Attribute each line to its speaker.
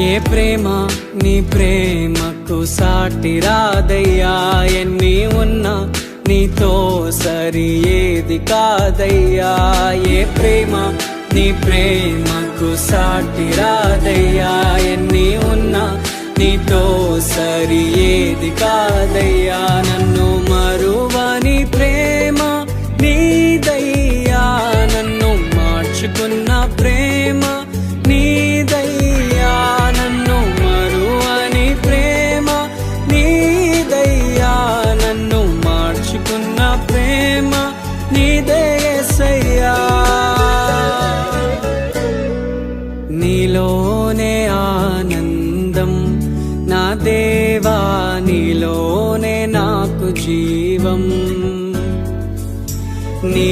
Speaker 1: ఏ ప్రేమ నీ ప్రేమకు సాటి రాదయ్యా, ఎన్ని ఉన్నా నీతో సరి ఏది కాదయ్యా. ఏ ప్రేమ నీ ప్రేమకు సాటి రాదయ్యా, ఎన్ని ఉన్నా నీతో సరి ఏది కాదయ్యా. నన్ను మరువని ప్రేమ నీదయ్యా, నన్ను మార్చుకున్న ప్రేమ నీదయ్యా, నన్ను మరువని ప్రేమ నీదయ్యా, నన్ను మార్చుకున్న ప్రేమ నీదే యేసయ్యా. నీలోనే ఆనందం నా దేవా, నీలోనే నాకు జీవం. నీ